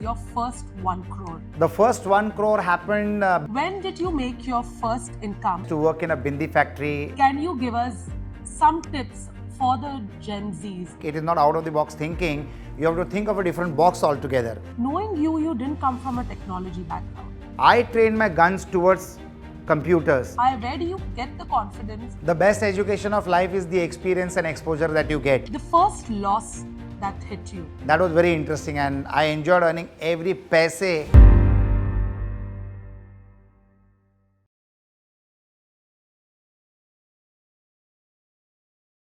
Your first 1 crore. The first 1 crore happened When did you make your first income? to work in a bindi factory. Can you give us some tips for the Gen Zs? It is not out of the box thinking. You have to think of a different box altogether. Knowing you didn't come from a technology background. I trained my guns towards computers. Where do you get the confidence? The best education of life is the experience and exposure that you get. The first loss that hit you. That was very interesting and I enjoyed earning every paise.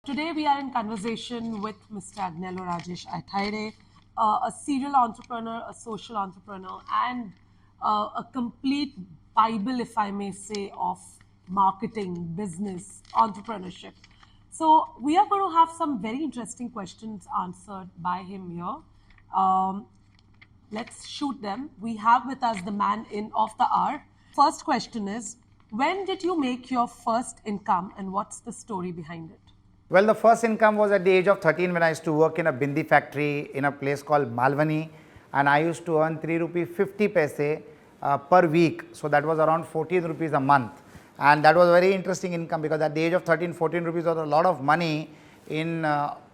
Today we are in conversation with Mr. Agnelorajesh, a serial entrepreneur, a social entrepreneur, and a complete Bible, if I may say, of marketing, business, entrepreneurship. So we are going to have some very interesting questions answered by him here. Let's shoot them. We have with us the man of the hour. First question is, when did you make your first income and what's the story behind it? Well, the first income was at the age of 13 when I used to work in a bindi factory in a place called Malvani, and I used to earn 3 rupee 50 paise per week. So that was around 14 rupees a month. And that was a very interesting income because at the age of 13, 14 rupees was a lot of money in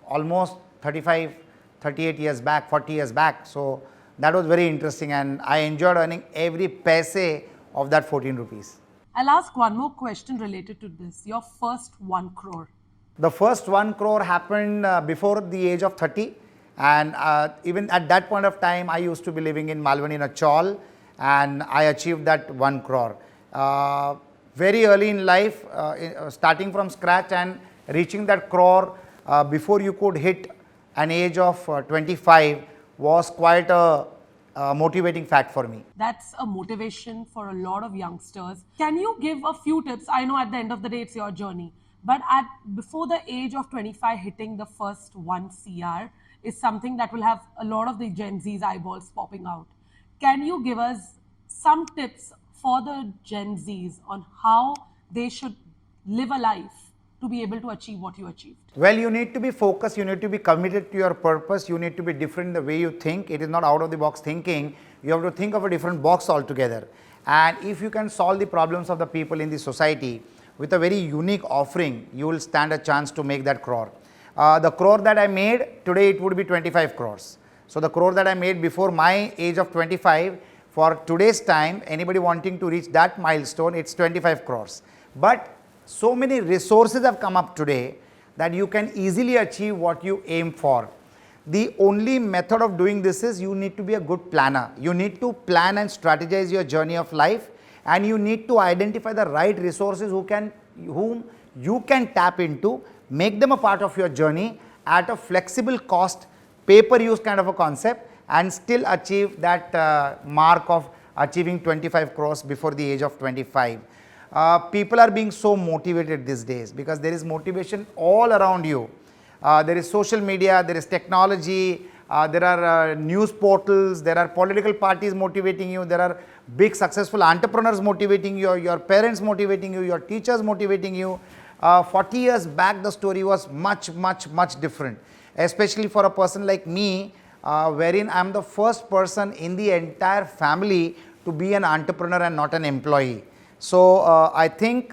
almost 35, 38 years back, 40 years back. So that was very interesting and I enjoyed earning every paise of that 14 rupees. I'll ask one more question related to this. Your first 1 crore. The first 1 crore happened before the age of 30 and even at that point of time I used to be living in Malvani in a chawl and I achieved that 1 crore. Very early in life, starting from scratch and reaching that crore before you could hit an age of 25 was quite a motivating fact for me. That's a motivation for a lot of youngsters. Can you give a few tips? I know at the end of the day it's your journey, but before the age of 25, hitting the first 1 CR is something that will have a lot of the Gen Z's eyeballs popping out. Can you give us some tips for the Gen Zs on how they should live a life to be able to achieve what you achieved? Well, you need to be focused, you need to be committed to your purpose, you need to be different in the way you think. It is not out of the box thinking. You have to think of a different box altogether. And if you can solve the problems of the people in the society with a very unique offering, you will stand a chance to make that crore. The crore that I made, today it would be 25 crores. So the crore that I made before my age of 25, for today's time, anybody wanting to reach that milestone, it's 25 crores. But so many resources have come up today that you can easily achieve what you aim for. The only method of doing this is you need to be a good planner. You need to plan and strategize your journey of life, and you need to identify the right resources whom you can tap into, make them a part of your journey at a flexible cost, pay-per-use kind of a concept, and still achieve that mark of achieving 25 crores before the age of 25. People are being so motivated these days because there is motivation all around you. There is social media, there is technology, there are news portals, there are political parties motivating you, there are big successful entrepreneurs motivating you, your parents motivating you, your teachers motivating you. 40 years back the story was much different, especially for a person like me, wherein I am the first person in the entire family to be an entrepreneur and not an employee. So I think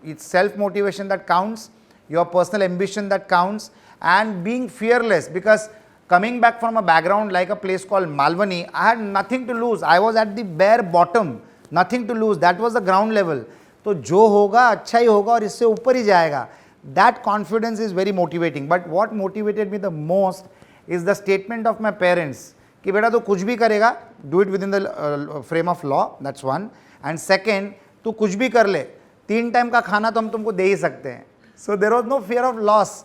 it's self-motivation that counts, your personal ambition that counts, and being fearless, because coming back from a background like a place called Malvani, I had nothing to lose. I was at the bare bottom, nothing to lose. That was the ground level. तो जो होगा अच्छा ही होगा और इससे ऊपर ही जाएगा. That confidence is very motivating. But what motivated me the most is the statement of my parents कि बेटा तू कुछ भी करेगा, do it within the frame of law. That's one. And second, तू कुछ भी कर ले, 3 टाइम का खाना तो हम तुमको दे ही सकते हैं. So there was no fear of loss.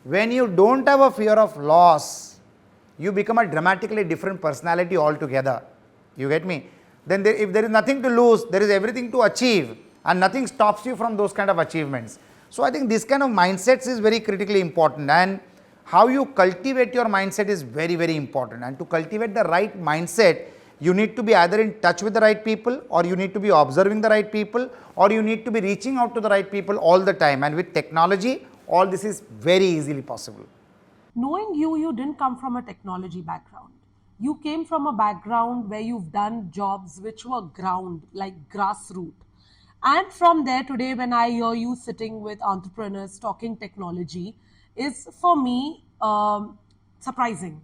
When you don't have a fear of loss, you become a dramatically different personality altogether. You get me? Then if there is nothing to lose, there is everything to achieve, and nothing stops you from those kind of achievements. So I think this kind of mindsets is very critically important, and how you cultivate your mindset is very important. And to cultivate the right mindset, you need to be either in touch with the right people, or you need to be observing the right people, or you need to be reaching out to the right people all the time. And with technology, all this is very easily possible. Knowing you didn't come from a technology background. you came from a background where you've done jobs which were ground, like grassroots. And from there, today, when I hear you sitting with entrepreneurs talking technology, is for me surprising.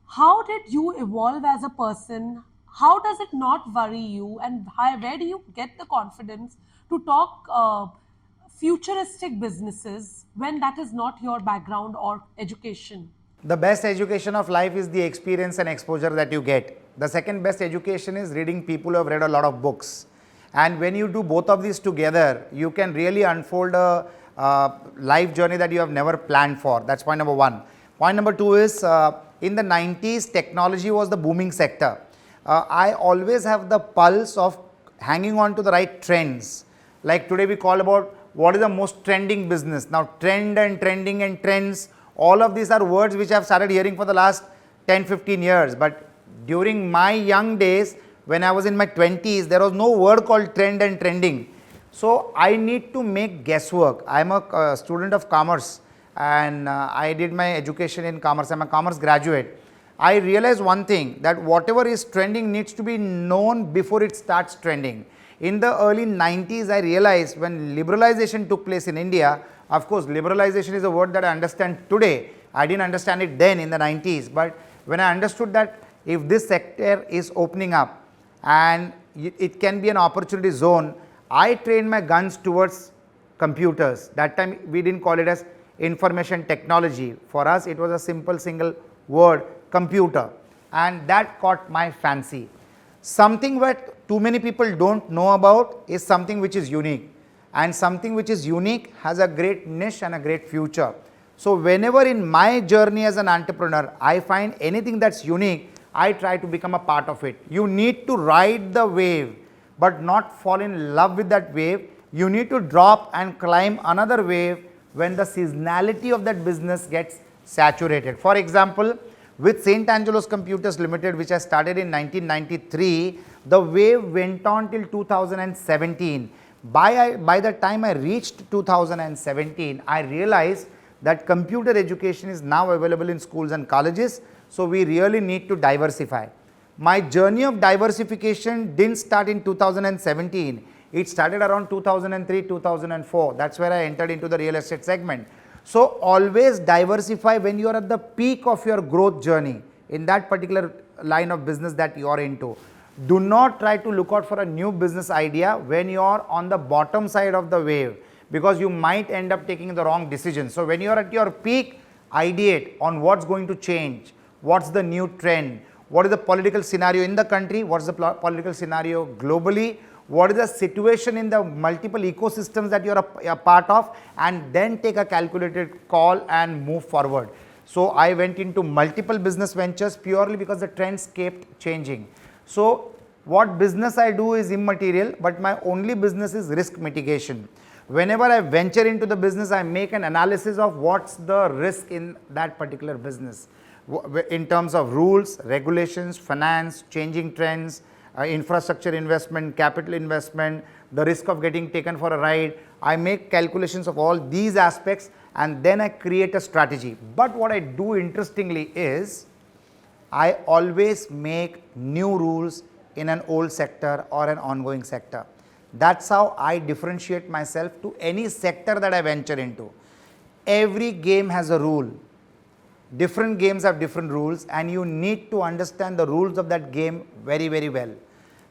How did you evolve as a person? How does it not worry you? And where do you get the confidence to talk futuristic businesses when that is not your background or education? The best education of life is the experience and exposure that you get. The second best education is reading people who have read a lot of books. And when you do both of these together, you can really unfold a life journey that you have never planned for. That's point number one. Point number two is in the 90s, technology was the booming sector. I always have the pulse of hanging on to the right trends. Like today we call about what is the most trending business. Now trend and trending and trends, all of these are words which I have started hearing for the last 10-15 years. But during my young days, when I was in my 20s, there was no word called trend and trending. So I need to make guesswork. I am a student of commerce and I did my education in commerce. I am a commerce graduate. I realized one thing, that whatever is trending needs to be known before it starts trending. In the early 90s, I realized when liberalization took place in India, of course, liberalization is a word that I understand today. I didn't understand it then in the 90s, but when I understood that if this sector is opening up and it can be an opportunity zone, I trained my guns towards computers. That time we didn't call it as information technology. For us, it was a simple single word, computer, and that caught my fancy. Something that too many people don't know about is something which is unique, and something which is unique has a great niche and a great future. So whenever in my journey as an entrepreneur, I find anything that's unique, I try to become a part of it. You need to ride the wave, but not fall in love with that wave. You need to drop and climb another wave when the seasonality of that business gets saturated. For example, with St. Angelo's Computers Limited, which I started in 1993, the wave went on till 2017. By the time I reached 2017, I realized that computer education is now available in schools and colleges, so we really need to diversify. My journey of diversification didn't start in 2017. It started around 2003, 2004. That's where I entered into the real estate segment. So always diversify when you are at the peak of your growth journey in that particular line of business that you are into. Do not try to look out for a new business idea when you are on the bottom side of the wave, because you might end up taking the wrong decision. So when you are at your peak, ideate on what's going to change, what's the new trend, what is the political scenario in the country, what's the political scenario globally, what is the situation in the multiple ecosystems that you are a part of, and then take a calculated call and move forward. So I went into multiple business ventures purely because the trends kept changing. So what business I do is immaterial, but my only business is risk mitigation. Whenever I venture into the business, I make an analysis of what's the risk in that particular business in terms of rules, regulations, finance, changing trends, infrastructure investment, capital investment, the risk of getting taken for a ride. I make calculations of all these aspects and then I create a strategy. But what I do interestingly is I always make new rules in an old sector or an ongoing sector. That's how I differentiate myself to any sector that I venture into. Every game has a rule. Different games have different rules and you need to understand the rules of that game very, very well.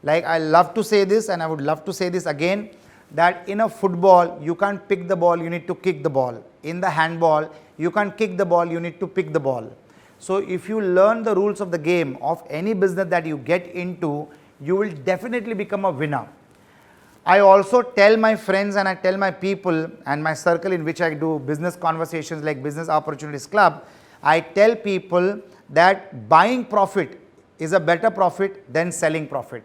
Like I love to say this and I would love to say this again, that in a football, you can't pick the ball, you need to kick the ball. In the handball, you can't kick the ball, you need to pick the ball. So if you learn the rules of the game of any business that you get into, you will definitely become a winner. I also tell my friends and I tell my people and my circle in which I do business conversations like Business Opportunities Club, I tell people that buying profit is a better profit than selling profit.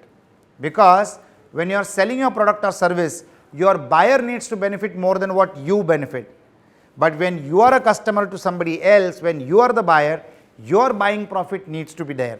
Because when you are selling your product or service, your buyer needs to benefit more than what you benefit. But when you are a customer to somebody else, when you are the buyer, your buying profit needs to be there.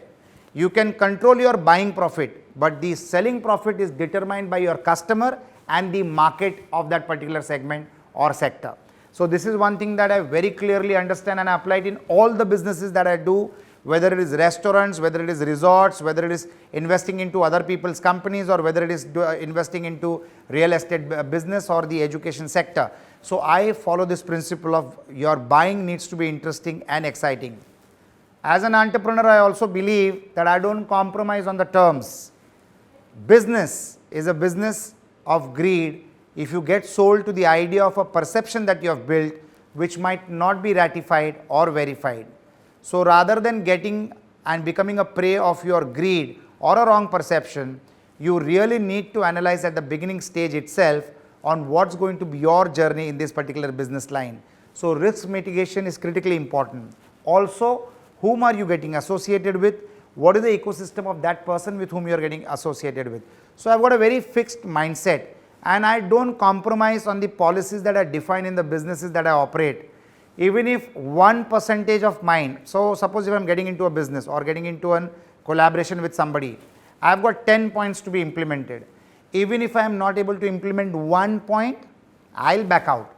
You can control your buying profit, but the selling profit is determined by your customer and the market of that particular segment or sector. So this is one thing that I very clearly understand and I apply it in all the businesses that I do, whether it is restaurants, whether it is resorts, whether it is investing into other people's companies, or whether it is investing into real estate business or the education sector. So I follow this principle of your buying needs to be interesting and exciting. As an entrepreneur, I also believe that I don't compromise on the terms. Business is a business of greed if you get sold to the idea of a perception that you have built which might not be ratified or verified. So rather than getting and becoming a prey of your greed or a wrong perception, you really need to analyze at the beginning stage itself on what's going to be your journey in this particular business line. So risk mitigation is critically important. Also, whom are you getting associated with? What is the ecosystem of that person with whom you are getting associated with? So I've got a very fixed mindset, and I don't compromise on the policies that are defined in the businesses that I operate. Even if 1% of mine, so suppose if I'm getting into a business or getting into a collaboration with somebody, I've got 10 points to be implemented. Even if I am not able to implement 1 point, I'll back out.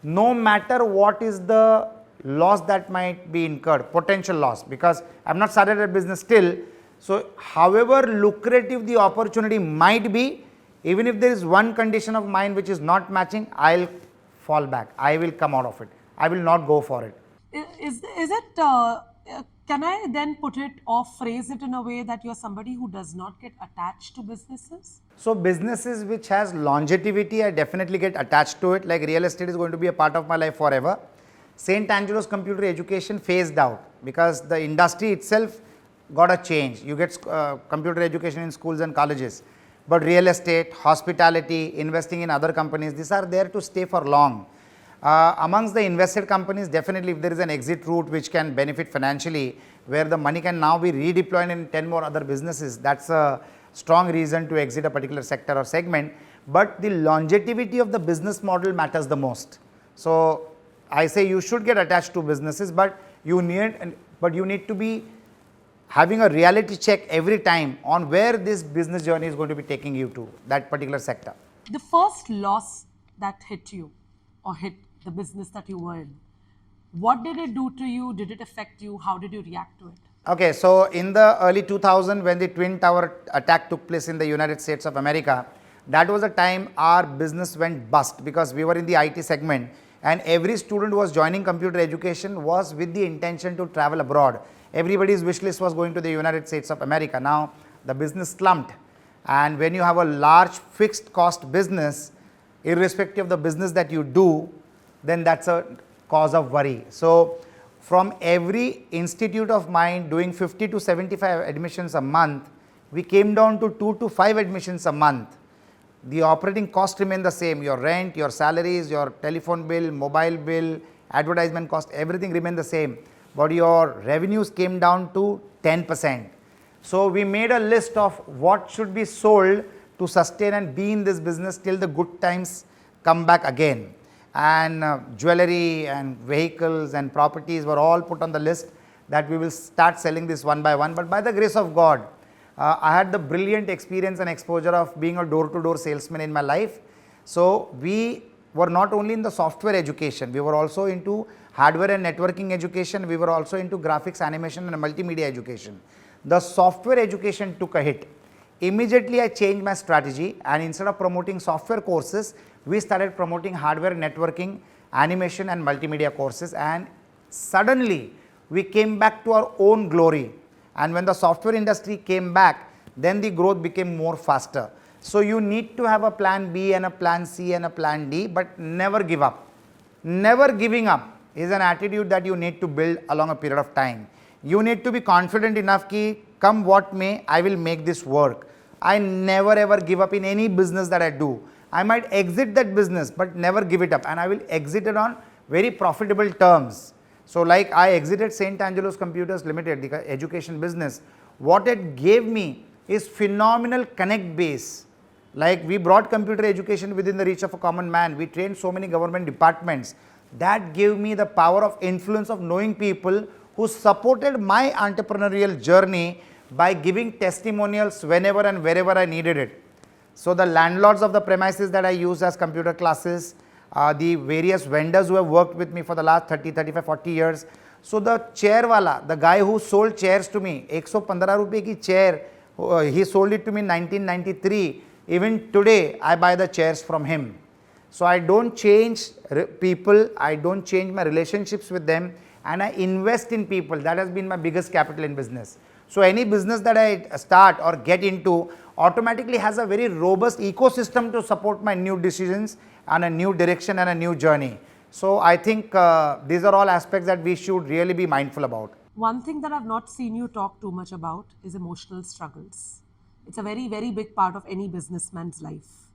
No matter what is the loss that might be incurred, potential loss, because I've not started a business still. So however lucrative the opportunity might be, even if there is one condition of mine which is not matching, I'll fall back. I will come out of it. I will not go for it. Is it, can I then put it or phrase it in a way that you're somebody who does not get attached to businesses? So businesses which has longevity, I definitely get attached to it. Like real estate is going to be a part of my life forever. St. Angelo's computer education phased out because the industry itself got a change. You get computer education in schools and colleges, but real estate, hospitality, investing in other companies, these are there to stay for long. Amongst the invested companies, definitely if there is an exit route which can benefit financially, where the money can now be redeployed in 10 more other businesses, that's a strong reason to exit a particular sector or segment. But the longevity of the business model matters the most. So I say you should get attached to businesses, but you need to be having a reality check every time on where this business journey is going to be taking you to, that particular sector. The first loss that hit you or hit the business that you were in, what did it do to you? Did it affect you? How did you react to it? Okay, so in the early 2000s, when the Twin Tower attack took place in the United States of America, that was the time our business went bust because we were in the IT segment, and every student who was joining computer education was with the intention to travel abroad. Everybody's wish list was going to the United States of America. Now the business slumped, and when you have a large fixed cost business, irrespective of the business that you do, then that's a cause of worry. So from every institute of mine doing 50 to 75 admissions a month, we came down to 2 to 5 admissions a month. The operating cost remained the same. Your rent, your salaries, your telephone bill, mobile bill, advertisement cost, everything remained the same. But your revenues came down to 10%. So we made a list of what should be sold to sustain and be in this business till the good times come back again. And jewelry and vehicles and properties were all put on the list that we will start selling this one by one. But by the grace of God, I had the brilliant experience and exposure of being a door-to-door salesman in my life. So we were not only in the software education, we were also into hardware and networking education, we were also into graphics, animation and multimedia education. The software education took a hit. Immediately I changed my strategy, and instead of promoting software courses, we started promoting hardware, networking, animation and multimedia courses, and suddenly we came back to our own glory. And when the software industry came back, then the growth became more faster. So you need to have a plan B and a plan C and a plan D, but never give up. Never giving up is an attitude that you need to build along a period of time. You need to be confident enough ki come what may, I will make this work. I never ever give up in any business that I do. I might exit that business, but never give it up, and I will exit it on very profitable terms. So like I exited St. Angelo's Computers Limited, the education business. What it gave me is phenomenal connect base. Like we brought computer education within the reach of a common man. We trained so many government departments. That gave me the power of influence of knowing people who supported my entrepreneurial journey by giving testimonials whenever and wherever I needed it. So the landlords of the premises that I use as computer classes, the various vendors who have worked with me for the last 30, 35, 40 years, So the chair wala, the guy who sold chairs to me, 115 रुपए की chair, he sold it to me in 1993. Even today, I buy the chairs from him. So I don't change people, I don't change my relationships with them, and I invest in people. That has been my biggest capital in business. So any business that I start or get into automatically has a very robust ecosystem to support my new decisions and a new direction and a new journey. So I think these are all aspects that we should really be mindful about. One thing that I've not seen you talk too much about is emotional struggles. It's a very, very big part of any businessman's life.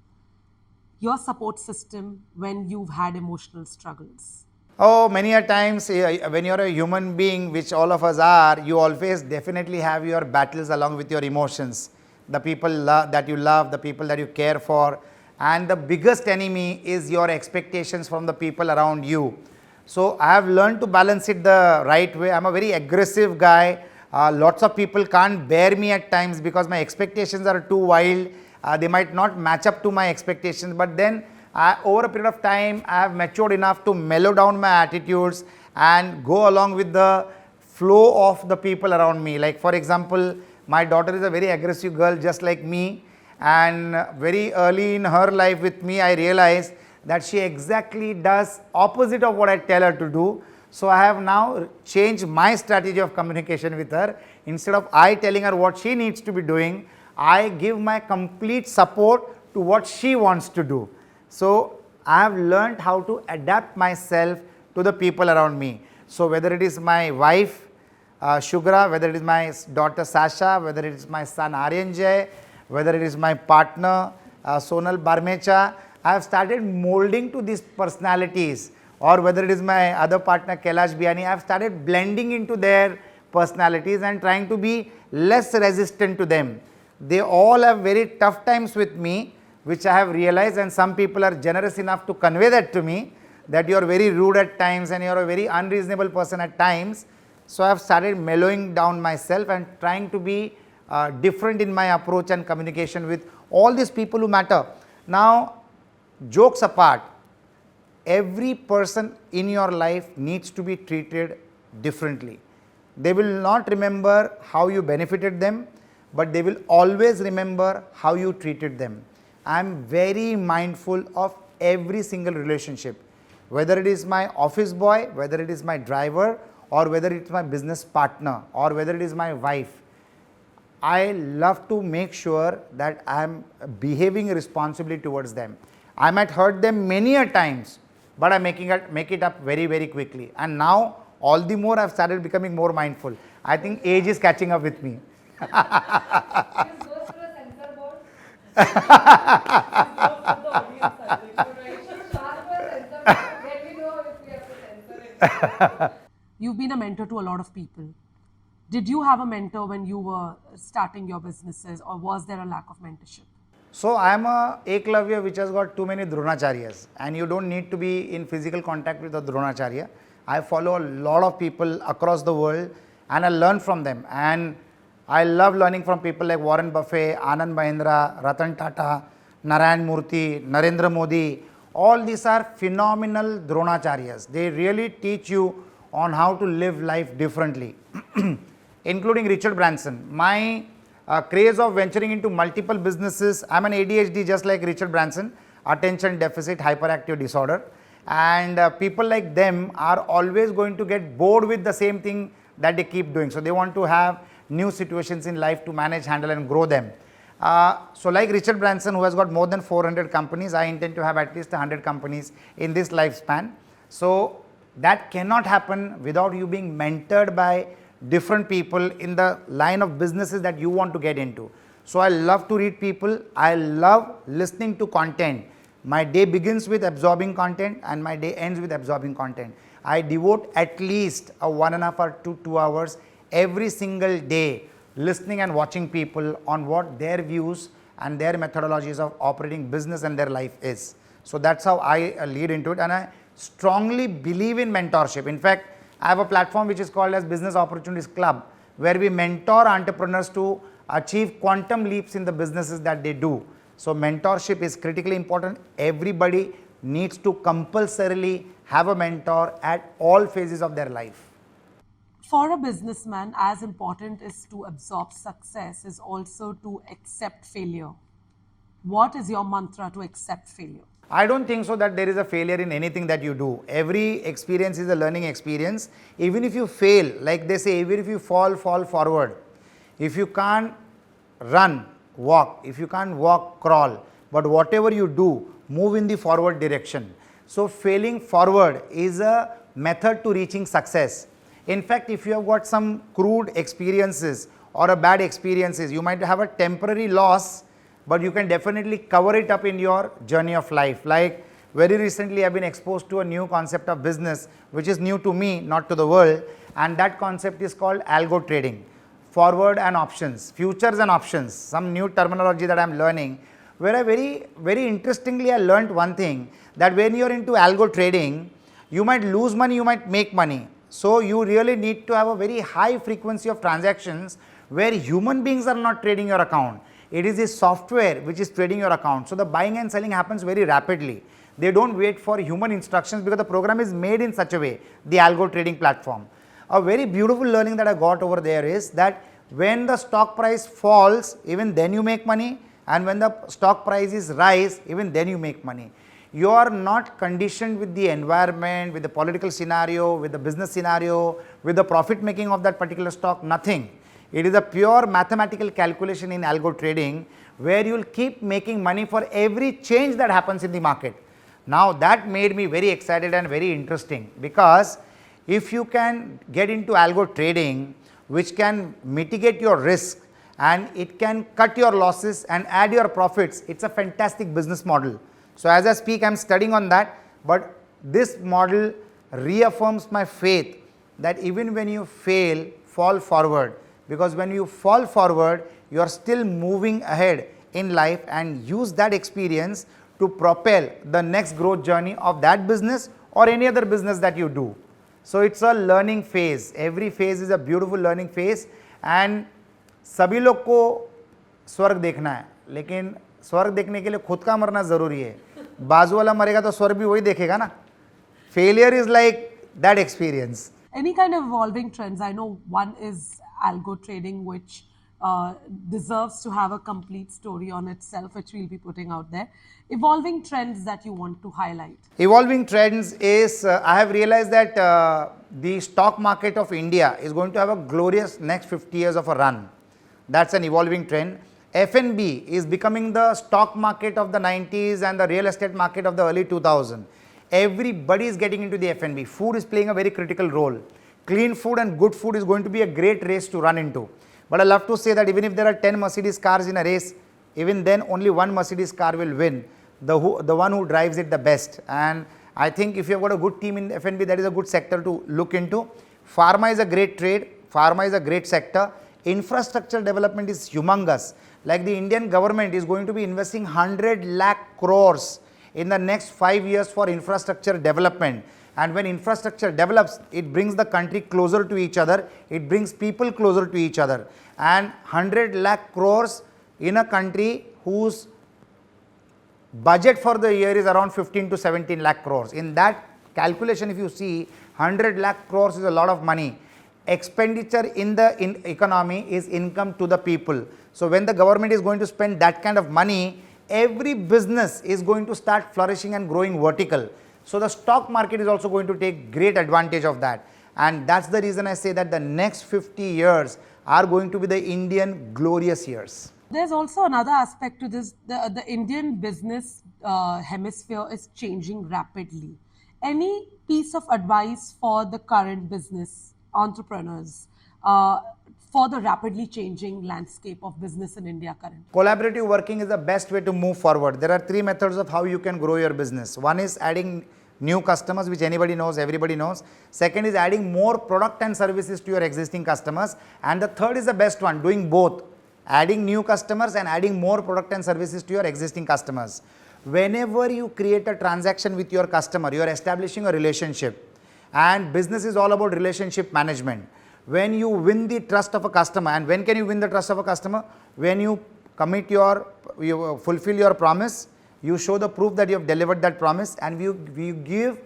Your support system when you've had emotional struggles. Oh, many a times when you're a human being, which all of us are, you always definitely have your battles along with your emotions. The people that you love, the people that you care for, and the biggest enemy is your expectations from the people around you. So I have learned to balance it the right way. I'm a very aggressive guy. Lots of people can't bear me at times because my expectations are too wild. They might not match up to my expectations, but then over a period of time, I have matured enough to mellow down my attitudes and go along with the flow of the people around me. Like for example, my daughter is a very aggressive girl just like me, and very early in her life with me, I realized that she exactly does opposite of what I tell her to do. So I have now changed my strategy of communication with her. Instead of I telling her what she needs to be doing, I give my complete support to what she wants to do. So I have learned how to adapt myself to the people around me. So whether it is my wife, Shugra, whether it is my daughter Sasha, whether it is my son Aryanjay, whether it is my partner Sonal Barmecha, I have started molding to these personalities, or whether it is my other partner Kailash Biani, I have started blending into their personalities and trying to be less resistant to them. They all have very tough times with me, which I have realized, and some people are generous enough to convey that to me, that you are very rude at times and you are a very unreasonable person at times. So I have started mellowing down myself and trying to be different in my approach and communication with all these people who matter. Now, jokes apart, every person in your life needs to be treated differently. They will not remember how you benefited them, but they will always remember how you treated them. I am very mindful of every single relationship, whether it is my office boy, whether it is my driver, or whether it is my business partner, or whether it is my wife. I love to make sure that I am behaving responsibly towards them. I might hurt them many a times, but I make it up very, very quickly. And now, all the more I have started becoming more mindful. I think age is catching up with me. This goes to a censor board. This goes to the audience, I think. So I should start with a censor board, then we know if we have to censor it. You've been a mentor to a lot of people. Did you have a mentor when you were starting your businesses, or was there a lack of mentorship? So I am a Eklavya which has got too many Dronacharyas, and you don't need to be in physical contact with a Dronacharya. I follow a lot of people across the world and I learn from them, and I love learning from people like Warren Buffett, Anand Mahindra, Ratan Tata, Narayan Murthy, Narendra Modi. All these are phenomenal Dronacharyas. They really teach you on how to live life differently, including Richard Branson. My craze of venturing into multiple businesses, I'm an ADHD just like Richard Branson, attention deficit hyperactive disorder, and people like them are always going to get bored with the same thing that they keep doing. So they want to have new situations in life to manage, handle and grow them. So like Richard Branson, who has got more than 400 companies, I intend to have at least 100 companies in this lifespan. So that cannot happen without you being mentored by different people in the line of businesses that you want to get into. So I love to read people. I love listening to content. My day begins with absorbing content and my day ends with absorbing content. I devote at least a 1.5 or 2 hours every single day listening and watching people on what their views and their methodologies of operating business and their life is. So that's how I lead into it, and I strongly believe in mentorship. In fact, I have a platform which is called as Business Opportunities Club, where we mentor entrepreneurs to achieve quantum leaps in the businesses that they do. So mentorship is critically important. Everybody needs to compulsorily have a mentor at all phases of their life. For a businessman, as important is to absorb success is also to accept failure. What is your mantra to accept failure? I don't think so that there is a failure in anything that you do. Every experience is a learning experience. Even if you fail, like they say, even if you fall forward. If you can't run, walk. If you can't walk, crawl. But whatever you do, move in the forward direction. So failing forward is a method to reaching success. In fact, if you have got some crude experiences or a bad experiences, you might have a temporary loss, but you can definitely cover it up in your journey of life. Like very recently, I've been exposed to a new concept of business, which is new to me, not to the world. And that concept is called algo trading. Forward and options, futures and options, some new terminology that I'm learning, where I very interestingly I learned one thing, that when you're into algo trading, you might lose money, you might make money. So you really need to have a very high frequency of transactions where human beings are not trading your account. It is the software which is trading your account. So the buying and selling happens very rapidly. They don't wait for human instructions because the program is made in such a way, the algo trading platform. A very beautiful learning that I got over there is that when the stock price falls, even then you make money, and when the stock prices rise, even then you make money. You are not conditioned with the environment, with the political scenario, with the business scenario, with the profit making of that particular stock, nothing. It is a pure mathematical calculation in algo trading where you will keep making money for every change that happens in the market. Now that made me very excited and very interesting, because if you can get into algo trading, which can mitigate your risk and it can cut your losses and add your profits, it's a fantastic business model. So as I speak, I'm studying on that, but this model reaffirms my faith that even when you fail, fall forward, because when you fall forward, you are still moving ahead in life, and use that experience to propel the next growth journey of that business or any other business that you do. So it's a learning phase. Every phase is a beautiful learning phase, and सभी लोग को स्वर्ग देखना है, लेकिन स्वर्ग देखने के लिए खुद का मरना जरूरी है. बाजू वाला मरेगा तो स्वर्ग भी वही देखेगा ना. Failure is like that experience. Any kind of evolving trends? I know one is algo trading, which deserves to have a complete story on itself, which we'll be putting out there. Evolving trends that you want to highlight? Evolving trends is, I have realized that the stock market of India is going to have a glorious next 50 years of a run. That's an evolving trend. F&B is becoming the stock market of the 90s and the real estate market of the early 2000s. Everybody is getting into the F&B. Food is playing a very critical role. Clean food and good food is going to be a great race to run into. But I love to say that even if there are 10 Mercedes cars in a race, even then only one Mercedes car will win, the one who drives it the best. And I think if you have got a good team in F&B, that is a good sector to look into. Pharma is a great trade. Pharma is a great sector. Infrastructure development is humongous. Like the Indian government is going to be investing 100 lakh crores in the next 5 years for infrastructure development. And when infrastructure develops, it brings the country closer to each other. It brings people closer to each other. And 100 lakh crores in a country whose budget for the year is around 15 to 17 lakh crores. In that calculation, if you see, 100 lakh crores is a lot of money. Expenditure in the economy is income to the people. So when the government is going to spend that kind of money, every business is going to start flourishing and growing vertical. So the stock market is also going to take great advantage of that. And that's the reason I say that the next 50 years are going to be the Indian glorious years. There's also another aspect to this. The Indian business hemisphere is changing rapidly. Any piece of advice for the current business entrepreneurs for the rapidly changing landscape of business in India currently? Collaborative working is the best way to move forward. There are 3 methods of how you can grow your business. One is adding new customers, which anybody knows, everybody knows. Second is adding more product and services to your existing customers. And the third is the best one, doing both, adding new customers and adding more product and services to your existing customers. Whenever you create a transaction with your customer, you are establishing a relationship. And business is all about relationship management. When you win the trust of a customer, and when can you win the trust of a customer? When you commit you fulfill your promise, you show the proof that you have delivered that promise, and you give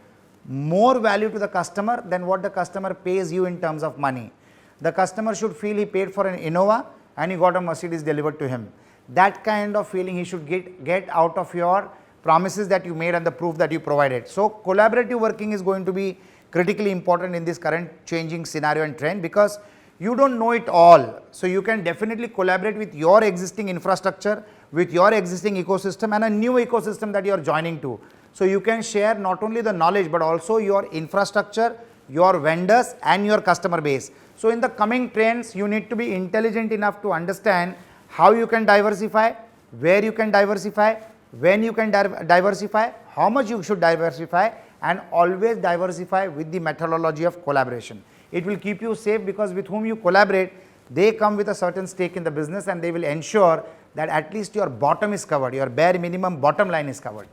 more value to the customer than what the customer pays you in terms of money. The customer should feel he paid for an Innova and he got a Mercedes delivered to him. That kind of feeling he should get out of your promises that you made and the proof that you provided. So collaborative working is going to be critically important in this current changing scenario and trend, because you don't know it all. So you can definitely collaborate with your existing infrastructure, with your existing ecosystem and a new ecosystem that you are joining to. So you can share not only the knowledge but also your infrastructure, your vendors and your customer base. So in the coming trends, you need to be intelligent enough to understand how you can diversify, where you can diversify, when you can diversify, how much you should diversify, and always diversify with the methodology of collaboration. It will keep you safe, because with whom you collaborate, they come with a certain stake in the business and they will ensure that at least your bottom is covered, your bare minimum bottom line is covered.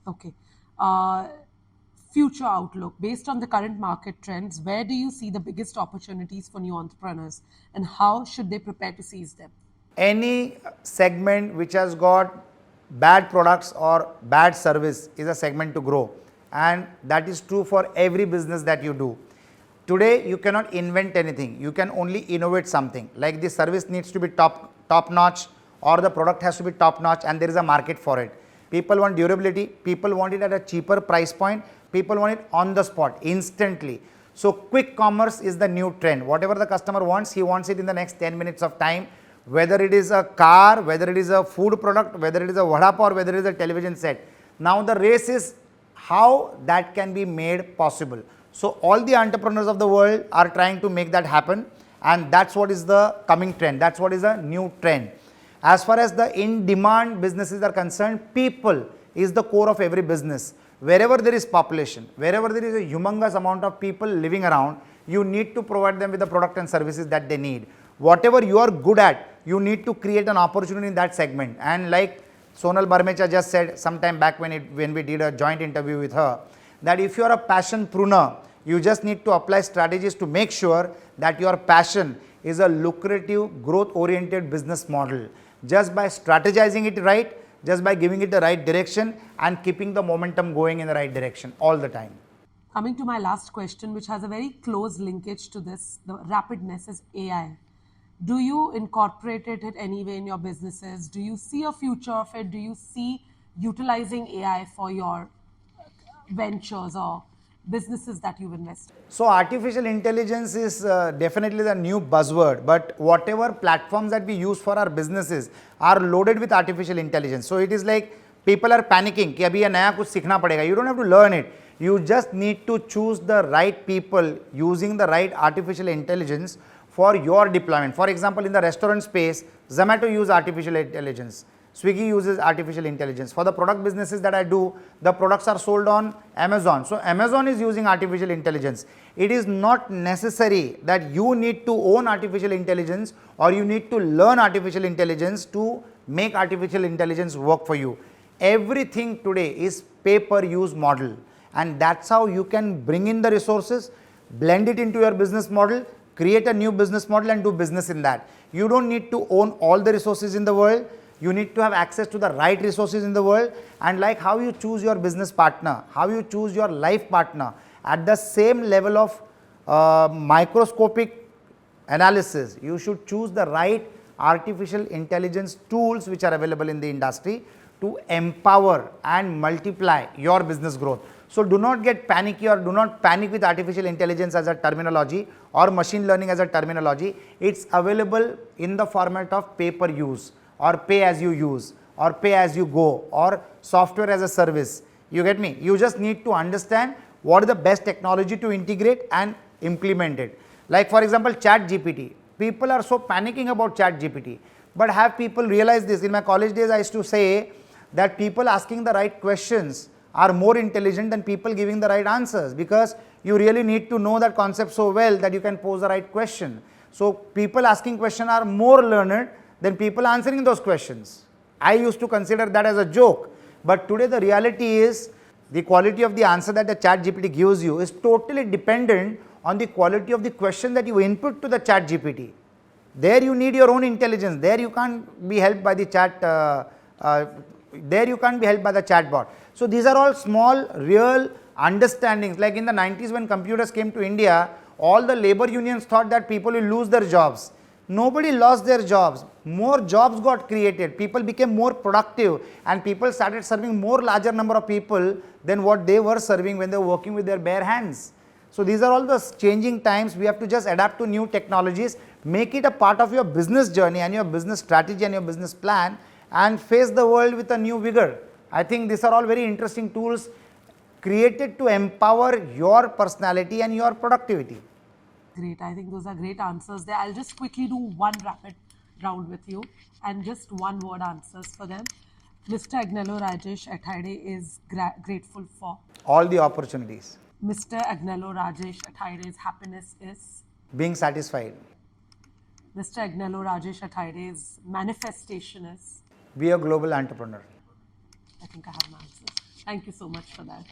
Okay. Future outlook, based on the current market trends, where do you see the biggest opportunities for new entrepreneurs and how should they prepare to seize them? Any segment which has got bad products or bad service is a segment to grow, and that is true for every business that you do. Today you cannot invent anything, you can only innovate something. Like the service needs to be top notch, or the product has to be top notch, and there is a market for it. People want durability, people want it at a cheaper price point, people want it on the spot, instantly. So quick commerce is the new trend. Whatever the customer wants, he wants it in the next 10 minutes of time, whether it is a car, whether it is a food product, whether it is a vada pav, or whether it is a television set. Now the race is how that can be made possible. So all the entrepreneurs of the world are trying to make that happen, and that's what is the coming trend, that's what is a new trend. As far as the in-demand businesses are concerned, people is the core of every business. Wherever there is population, wherever there is a humongous amount of people living around, you need to provide them with the product and services that they need. Whatever you are good at, you need to create an opportunity in that segment. And like Sonal Barmecha just said sometime back when we did a joint interview with her, that if you are a passionpreneur, you just need to apply strategies to make sure that your passion is a lucrative, growth-oriented business model. Just by strategizing it right, just by giving it the right direction and keeping the momentum going in the right direction all the time. Coming to my last question, which has a very close linkage to this, the rapidness, is AI. Do you incorporate it in any way in your businesses? Do you see a future of it? Do you see utilizing AI for your ventures or businesses that you've invested? So artificial intelligence is definitely the new buzzword, but whatever platforms that we use for our businesses are loaded with artificial intelligence. So it is like people are panicking कि अभी ये नया कुछ सीखना पड़ेगा. You don't have to learn it. You just need to choose the right people using the right artificial intelligence for your deployment. For example, in the restaurant space, Zomato use artificial intelligence. Swiggy uses artificial intelligence. For the product businesses that I do, the products are sold on Amazon. So Amazon is using artificial intelligence. It is not necessary that you need to own artificial intelligence or you need to learn artificial intelligence to make artificial intelligence work for you. Everything today is pay-per-use model, and that's how you can bring in the resources, blend it into your business model, create a new business model and do business in that. You don't need to own all the resources in the world. You need to have access to the right resources in the world, and like how you choose your business partner, how you choose your life partner, at the same level of microscopic analysis, you should choose the right artificial intelligence tools which are available in the industry to empower and multiply your business growth. So do not get panicky or do not panic with artificial intelligence as a terminology or machine learning as a terminology. It's available in the format of pay-per-use, or pay as you use, or pay as you go, or software as a service. You get me? You just need to understand what is the best technology to integrate and implement it. Like for example, ChatGPT. People are so panicking about ChatGPT, but have people realized this? In my college days, I used to say that people asking the right questions are more intelligent than people giving the right answers, because you really need to know that concept so well that you can pose the right question. So people asking questions are more learned than people answering those questions. I used to consider that as a joke, but today the reality is the quality of the answer that the ChatGPT gives you is totally dependent on the quality of the question that you input to the ChatGPT. There you need your own intelligence. There you can't be helped by the chatbot. So these are all small, real understandings. Like in the 90s when computers came to India, all the labor unions thought that people will lose their jobs. Nobody lost their jobs. More jobs got created. People became more productive and people started serving more larger number of people than what they were serving when they were working with their bare hands. So these are all the changing times. We have to just adapt to new technologies, make it a part of your business journey and your business strategy and your business plan, and face the world with a new vigor. I think these are all very interesting tools created to empower your personality and your productivity. Great. I think those are great answers there. I'll just quickly do one rapid round with you and just one word answers for them. Mr. Agnelorajesh Athaide is grateful for. All the opportunities. Mr. Agnelorajesh Athaide's happiness is. Being satisfied. Mr. Agnelorajesh Athaide's manifestation is. Be a global entrepreneur. I think I have my answers. Thank you so much for that.